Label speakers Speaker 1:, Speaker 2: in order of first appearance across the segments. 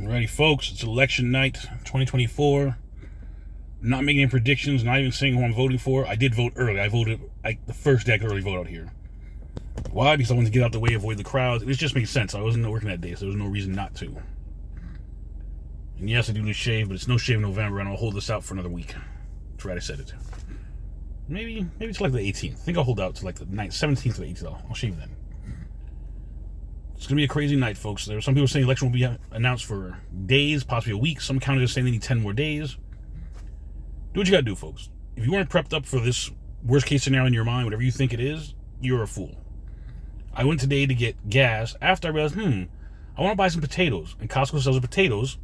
Speaker 1: Alrighty, folks, it's election night 2024. Not making any predictions, not even saying who I'm voting for. I did vote early. I voted the first day I could early vote out here. Why? Because I wanted to get out the way, avoid the crowds. It just makes sense. I wasn't working that day, so there was no reason not to. And yes, I do need shave, but it's no shave in November, and I'll hold this out for another week. That's right, I said it. Maybe it's like the 18th. I think I'll hold out to like the 17th or 18th. I'll shave then. It's going to be a crazy night, folks. There are some people saying the election will be announced for days, possibly a week. Some counties are saying they need 10 more days. Do what you got to do, folks. If you weren't prepped up for this worst-case scenario in your mind, whatever you think it is, you're a fool. I went today to get gas after I realized, I want to buy some potatoes. And Costco sells the potatoes,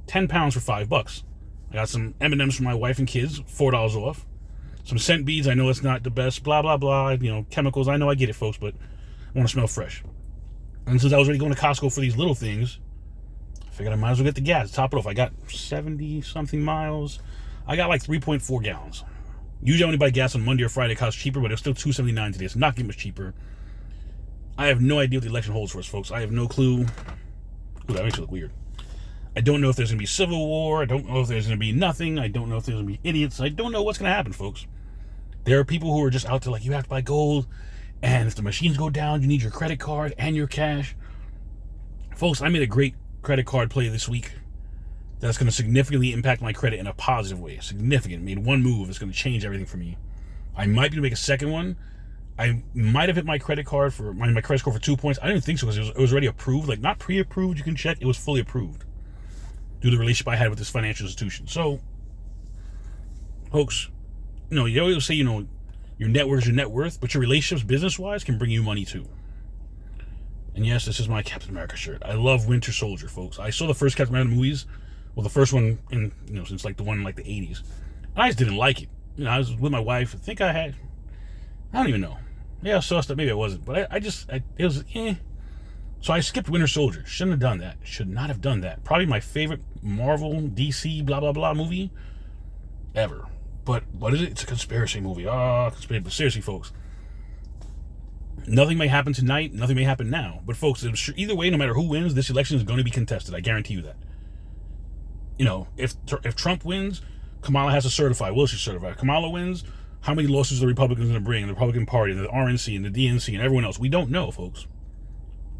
Speaker 1: 10 pounds for $5. I got some M&Ms for my wife and kids, $4 off. Some scent beads, I know it's not the best, blah, blah, blah. Chemicals, I know I get it, folks, but I want to smell fresh. And since I was already going to Costco for these little things, I figured I might as well get the gas, top it off. I got 70-something miles. I got like 3.4 gallons. Usually I only buy gas on Monday or Friday. It costs cheaper, but it's still $2.79 today. It's not getting much cheaper. I have no idea what the election holds for us, folks. I have no clue. Ooh, that makes it look weird. I don't know if there's going to be civil war. I don't know if there's going to be nothing. I don't know if there's going to be idiots. I don't know what's going to happen, folks. There are people who are just out there like, you have to buy gold. And if the machines go down, you need your credit card and your cash. Folks, I made a great credit card play this week that's going to significantly impact my credit in a positive way. Significant. Made one move. It's going to change everything for me. I might be able to make a second one. I might have hit my credit card for my credit score for 2 points. I didn't think so because it was already approved. Like, not pre-approved, you can check. It was fully approved due to the relationship I had with this financial institution. So, folks, you always say, your net worth is your net worth, but your relationships, business-wise, can bring you money too. And yes, this is my Captain America shirt. I love Winter Soldier, folks. I saw the first Captain America movies, well, the first one since like the one in like the 80s. I just didn't like it. I was with my wife. I don't even know. Yeah, I saw stuff. Maybe I wasn't, but it was So I skipped Winter Soldier. Shouldn't have done that. Should not have done that. Probably my favorite Marvel, DC, blah, blah, blah movie ever. But what is it? It's a conspiracy movie. Conspiracy. But seriously, folks, nothing may happen tonight. Nothing may happen now. But folks, either way, no matter who wins, this election is going to be contested. I guarantee you that. If Trump wins, Kamala has to certify. Will she certify? If Kamala wins, how many lawsuits are the Republicans going to bring? The Republican Party, the RNC, and the DNC, and everyone else. We don't know, folks.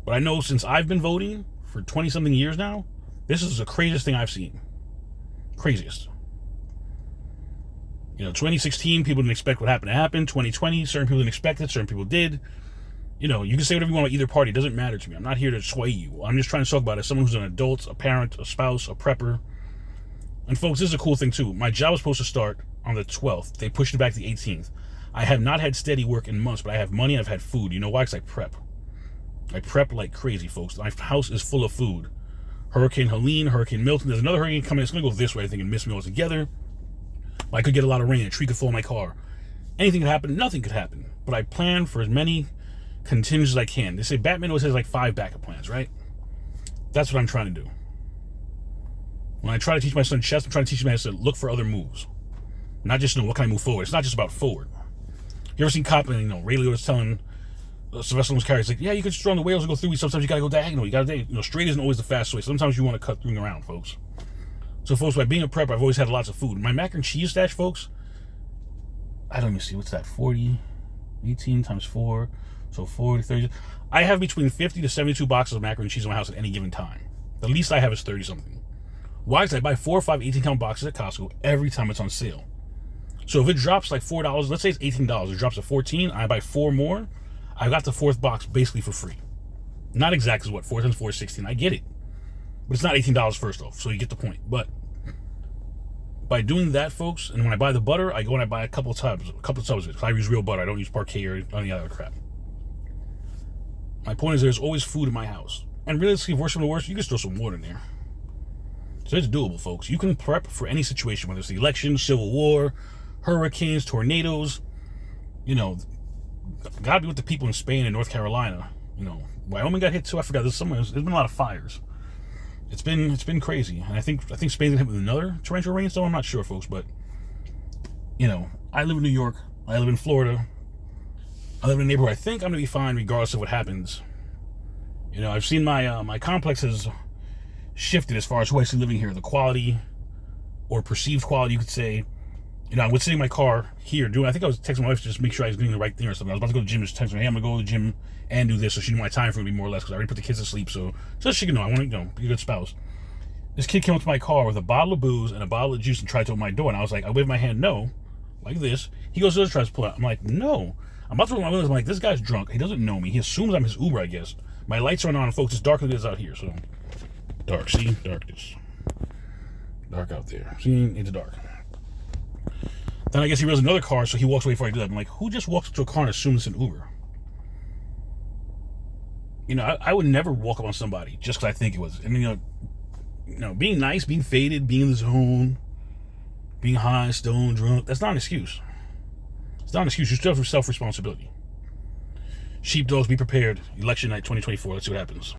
Speaker 1: But I know since I've been voting for 20-something years now, this is the craziest thing I've seen. Craziest. 2016, people didn't expect what happened to happen. 2020, certain people didn't expect it. Certain people did. You can say whatever you want about either party. It doesn't matter to me. I'm not here to sway you. I'm just trying to talk about it as someone who's an adult, a parent, a spouse, a prepper. And folks, this is a cool thing too. My job was supposed to start on the 12th. They pushed it back to the 18th. I have not had steady work in months, but I have money and I've had food. You know why? Because I prep. I prep like crazy, folks. My house is full of food. Hurricane Helene, Hurricane Milton. There's another hurricane coming. It's going to go this way, I think, and miss me altogether. I could get a lot of rain. A tree could fall in my car. Anything could happen. Nothing could happen. But I plan for as many contingencies as I can. They say Batman always has like 5 backup plans, right? That's what I'm trying to do. When I try to teach my son chess, I'm trying to teach him how to look for other moves. Not just, what can I move forward? It's not just about forward. You ever seen Cop, Ray Liotta's telling Sylvester Stallone's character, it's like, yeah, you could just throw on the whales and go through. Sometimes you got to go diagonal. Straight isn't always the fast way. Sometimes you want to cut through and around, folks. So, folks, by being a prepper, I've always had lots of food. My mac and cheese stash, folks, I don't even see. What's that? 40, 18 times 4. So 40, 30. I have between 50 to 72 boxes of macaroni and cheese in my house at any given time. The least I have is 30-something. Why? Because I buy 4 or 5 18-count boxes at Costco every time it's on sale. So if it drops like $4, let's say it's $18, it drops to $14, I buy 4 more, I got the 4th box basically for free. Not exactly 4 times 4 is 16. I get it. But it's not $18 first off, so you get the point. But by doing that, folks, and when I buy the butter, I go and I buy a couple of tubs of it. Because I use real butter. I don't use Parquet or any other crap. My point is there's always food in my house. And realistically, if worse than the worst, you can throw some water in there. So it's doable, folks. You can prep for any situation, whether it's the election, civil war, hurricanes, tornadoes. Gotta be with the people in Spain and North Carolina. Wyoming got hit too. I forgot. There's been a lot of fires. It's been crazy, and I think Spain's gonna hit with another torrential rainstorm. I'm not sure, folks, but I live in New York. I live in Florida. I live in a neighborhood. I think I'm gonna be fine regardless of what happens. I've seen my complexes shifted as far as who I see living here. The quality, or perceived quality, you could say. You know, I was sitting in my car here doing, I think I was texting my wife to just make sure I was doing the right thing or something. I was about to go to the gym, just text her, hey, I'm going to go to the gym and do this, so she knew my time frame would be more or less, because I already put the kids to sleep, so she can know, I want to, be a good spouse. This kid came up to my car with a bottle of booze and a bottle of juice and tried to open my door, and I was like, I waved my hand, no, like this. He goes, tries to pull out. I'm like, no. I'm about to roll my windows. I'm like, this guy's drunk. He doesn't know me. He assumes I'm his Uber, I guess. My lights aren't on, folks. It's dark as it is out here, so. Dark, see? Darkness. Dark out there. See? It's dark. Then I guess he realized another car, so he walks away before I do that. I'm like, who just walks up to a car and assumes it's an Uber? You know, I would never walk up on somebody just because I think it was. And, you know, being nice, being faded, being in the zone, being high, stoned, drunk, that's not an excuse. It's not an excuse. You still have self-responsibility. Sheepdogs, be prepared. Election night 2024. Let's see what happens.